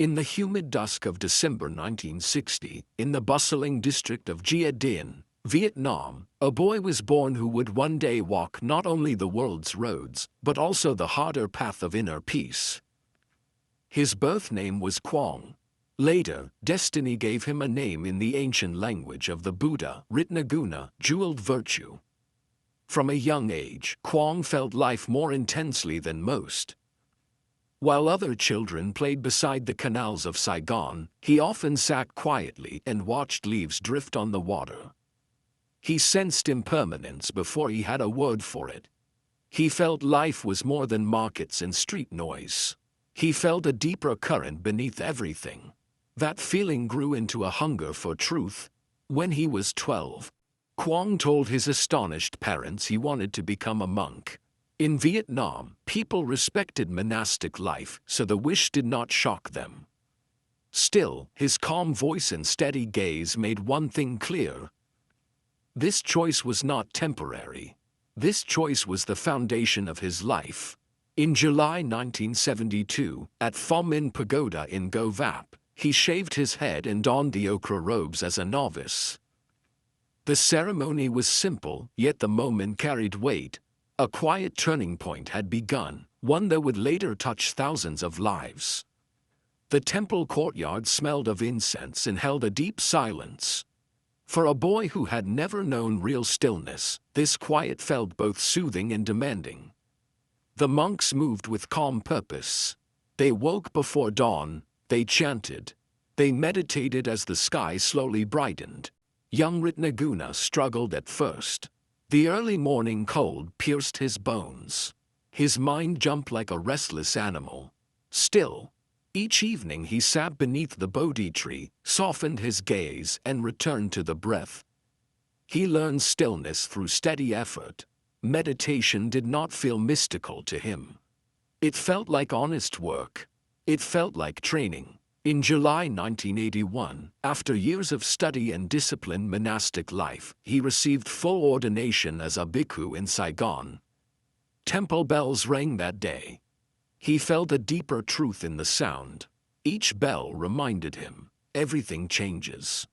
In the humid dusk of December 1960, in the bustling district of Gia Dinh, Vietnam, a boy was born who would one day walk not only the world's roads, but also the harder path of inner peace. His birth name was Quang. Later, destiny gave him a name in the ancient language of the Buddha, Ritnaguna, jeweled virtue. From a young age, Quang felt life more intensely than most. While other children played beside the canals of Saigon, he often sat quietly and watched leaves drift on the water. He sensed impermanence before he had a word for it. He felt life was more than markets and street noise. He felt a deeper current beneath everything. That feeling grew into a hunger for truth. When he was 12, Quang told his astonished parents he wanted to become a monk. In Vietnam, people respected monastic life, so the wish did not shock them. Still, his calm voice and steady gaze made one thing clear. This choice was not temporary. This choice was the foundation of his life. In July 1972, at Phom Minh Pagoda in Go Vap, he shaved his head and donned the ochre robes as a novice. The ceremony was simple, yet the moment carried weight. A quiet turning point had begun, one that would later touch thousands of lives. The temple courtyard smelled of incense and held a deep silence. For a boy who had never known real stillness, this quiet felt both soothing and demanding. The monks moved with calm purpose. They woke before dawn, they chanted, they meditated as the sky slowly brightened. Young Ritnaguna struggled at first. The early morning cold pierced his bones. His mind jumped like a restless animal. Still, each evening he sat beneath the Bodhi tree, softened his gaze, and returned to the breath. He learned stillness through steady effort. Meditation did not feel mystical to him. It felt like honest work. It felt like training. In July 1981, after years of study and disciplined monastic life, he received full ordination as a bhikkhu in Saigon. Temple bells rang that day. He felt a deeper truth in the sound. Each bell reminded him, everything changes.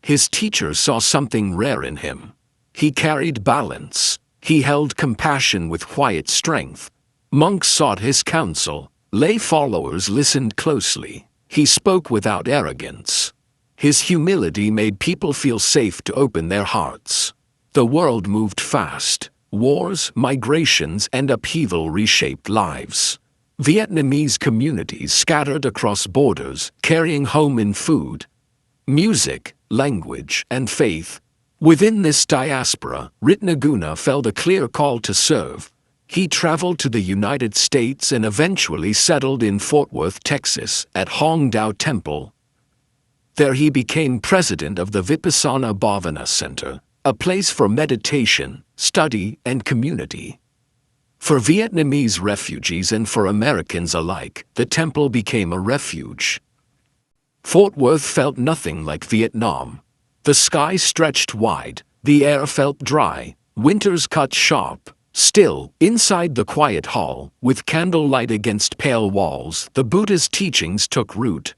His teacher saw something rare in him. He carried balance. He held compassion with quiet strength. Monks sought his counsel. Lay followers listened closely. He spoke without arrogance. His humility made people feel safe to open their hearts. The world moved fast. Wars, migrations, and upheaval reshaped lives. Vietnamese communities scattered across borders, carrying home in food, music, language, and faith. Within this diaspora, Ritnaguna felt a clear call to serve. He traveled to the United States and eventually settled in Fort Worth, Texas, at Hong Dao Temple. There he became president of the Vipassana Bhavana Center, a place for meditation, study, and community. For Vietnamese refugees and for Americans alike, the temple became a refuge. Fort Worth felt nothing like Vietnam. The sky stretched wide, the air felt dry, winters cut sharp. Still, inside the quiet hall, with candlelight against pale walls, the Buddha's teachings took root.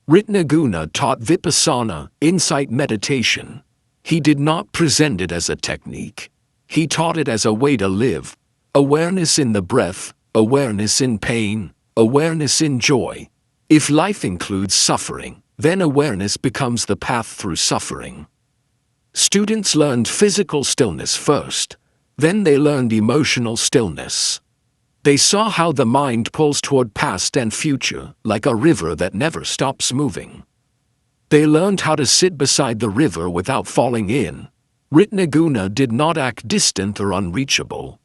Ritnaguna taught Vipassana, insight meditation. He did not present it as a technique. He taught it as a way to live. Awareness in the breath, awareness in pain, awareness in joy. If life includes suffering, then awareness becomes the path through suffering. Students learned physical stillness first. Then they learned emotional stillness. They saw how the mind pulls toward past and future, like a river that never stops moving. They learned how to sit beside the river without falling in. Ritnaguna did not act distant or unreachable.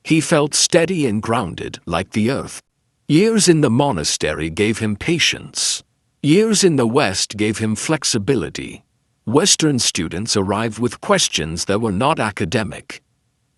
He felt steady and grounded, like the earth. Years in the monastery gave him patience. Years in the West gave him flexibility. Western students arrived with questions that were not academic.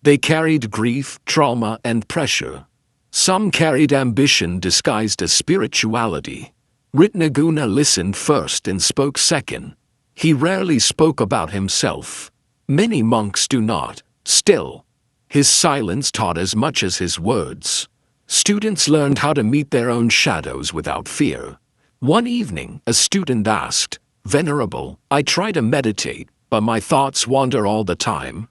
They carried grief, trauma, and pressure. Some carried ambition disguised as spirituality. Ritnaguna listened first and spoke second. He rarely spoke about himself. Many monks do not. Still, his silence taught as much as his words. Students learned how to meet their own shadows without fear. One evening, a student asked, "Venerable, I try to meditate, but my thoughts wander all the time.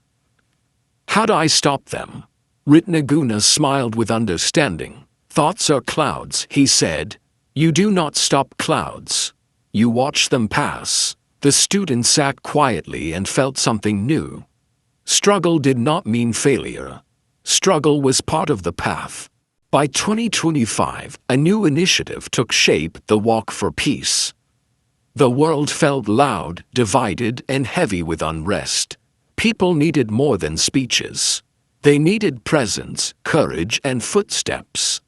How do I stop them?" Ritnaguna smiled with understanding. "Thoughts are clouds," he said. "You do not stop clouds. You watch them pass." The student sat quietly and felt something new. Struggle did not mean failure. Struggle was part of the path. By 2025, a new initiative took shape: the Walk for Peace. The world felt loud, divided, and heavy with unrest. People needed more than speeches. They needed presence, courage, and footsteps.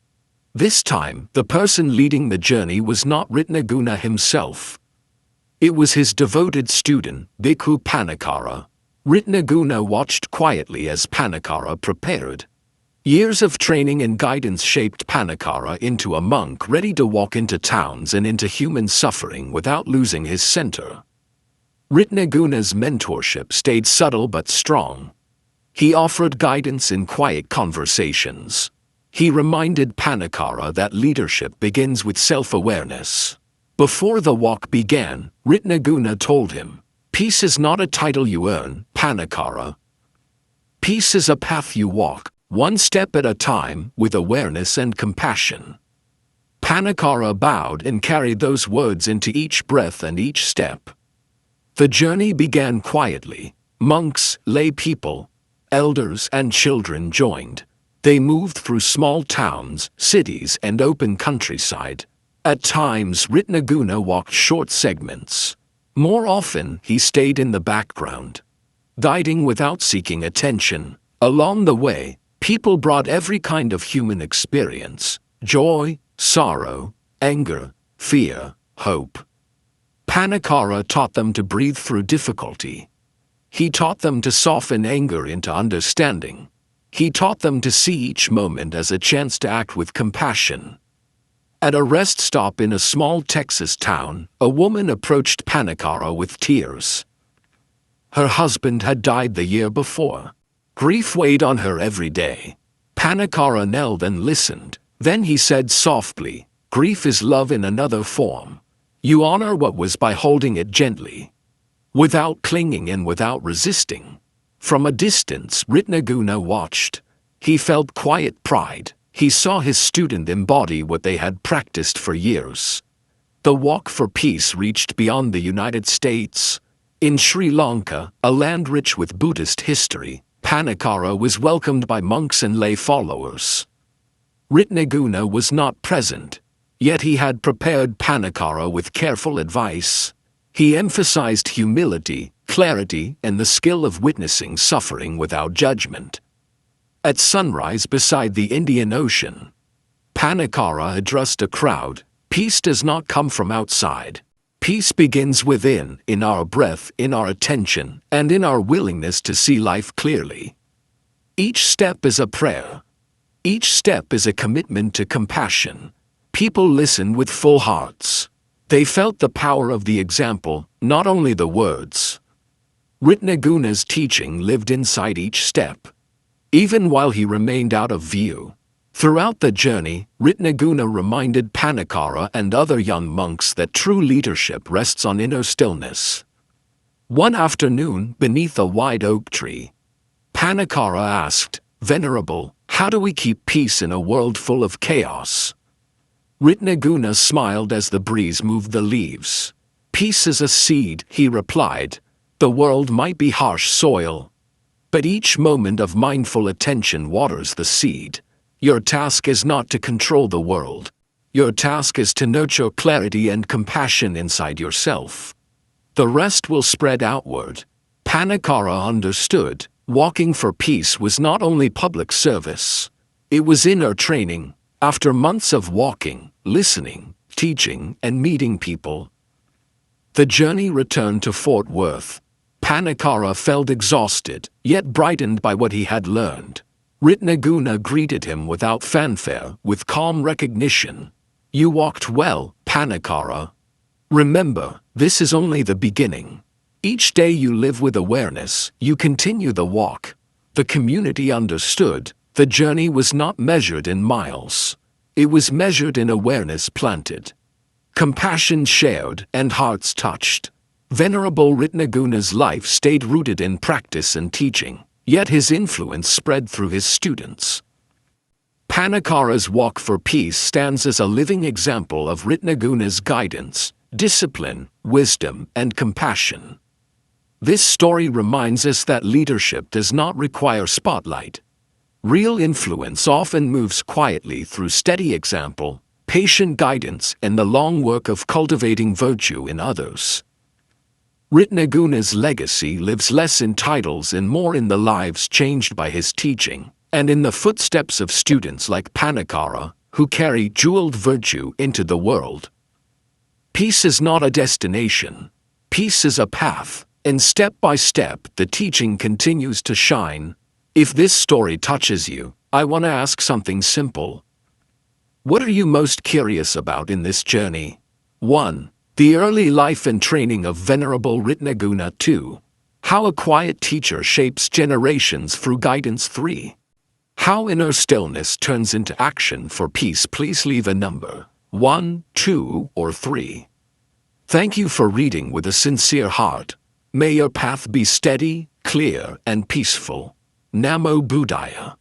This time, the person leading the journey was not Ritnaguna himself. It was his devoted student, Bhikkhu Pannakara. Ritnaguna watched quietly as Pannakara prepared. Years of training and guidance shaped Pannakara into a monk ready to walk into towns and into human suffering without losing his center. Ritnaguna's mentorship stayed subtle but strong. He offered guidance in quiet conversations. He reminded Pannakara that leadership begins with self-awareness. Before the walk began, Ritnaguna told him, "Peace is not a title you earn, Pannakara. Peace is a path you walk, one step at a time, with awareness and compassion." Pannakara bowed and carried those words into each breath and each step. The journey began quietly. Monks, lay people, elders, and children joined. They moved through small towns, cities, and open countryside. At times, Ritnaguna walked short segments. More often, he stayed in the background, guiding without seeking attention. Along the way, people brought every kind of human experience: joy, sorrow, anger, fear, hope. Pannakara taught them to breathe through difficulty. He taught them to soften anger into understanding. He taught them to see each moment as a chance to act with compassion. At a rest stop in a small Texas town, a woman approached Pannakara with tears. Her husband had died the year before. Grief weighed on her every day. Pannakara knelt and listened. Then he said softly, "Grief is love in another form. You honor what was by holding it gently, without clinging and without resisting." From a distance, Ritnaguna watched. He felt quiet pride. He saw his student embody what they had practiced for years. The Walk for Peace reached beyond the United States. In Sri Lanka, a land rich with Buddhist history, Pannakara was welcomed by monks and lay followers. Ritnaguna was not present, yet he had prepared Pannakara with careful advice. He emphasized humility, clarity, and the skill of witnessing suffering without judgment. At sunrise beside the Indian Ocean, Pannakara addressed a crowd. "Peace does not come from outside. Peace begins within, in our breath, in our attention, and in our willingness to see life clearly." Each step is a prayer. Each step is a commitment to compassion. People listened with full hearts. They felt the power of the example, not only the words. Ritnaguna's teaching lived inside each step, even while he remained out of view. Throughout the journey, Ritnaguna reminded Pannakara and other young monks that true leadership rests on inner stillness. One afternoon, beneath a wide oak tree, Pannakara asked, "Venerable, how do we keep peace in a world full of chaos?" Ritnaguna smiled as the breeze moved the leaves. "Peace is a seed," he replied. "The world might be harsh soil, but each moment of mindful attention waters the seed. Your task is not to control the world. Your task is to nurture clarity and compassion inside yourself. The rest will spread outward." Pannakara understood. Walking for peace was not only public service. It was inner training. After months of walking, listening, teaching, and meeting people, the journey returned to Fort Worth. Pannakara felt exhausted, yet brightened by what he had learned. Ritnaguna greeted him without fanfare, with calm recognition. "You walked well, Pannakara. Remember, this is only the beginning. Each day you live with awareness, you continue the walk." The community understood. The journey was not measured in miles. It was measured in awareness planted, compassion shared, and hearts touched. Venerable Ritnaguna's life stayed rooted in practice and teaching, yet his influence spread through his students. Pannakara's walk for peace stands as a living example of Ritnaguna's guidance, discipline, wisdom, and compassion. This story reminds us that leadership does not require spotlight. Real influence often moves quietly through steady example, patient guidance, and the long work of cultivating virtue in others. Ritnaguna's legacy lives less in titles and more in the lives changed by his teaching, and in the footsteps of students like Pannakara, who carry jeweled virtue into the world. Peace is not a destination. Peace is a path, and step by step the teaching continues to shine. If this story touches you, I want to ask something simple. What are you most curious about in this journey? 1. The early life and training of Venerable Ritnaguna. 2. How a quiet teacher shapes generations through guidance. 3. How inner stillness turns into action for peace. Please leave a number, 1, 2, or 3. Thank you for reading with a sincere heart. May your path be steady, clear, and peaceful. Namo Buddhaya.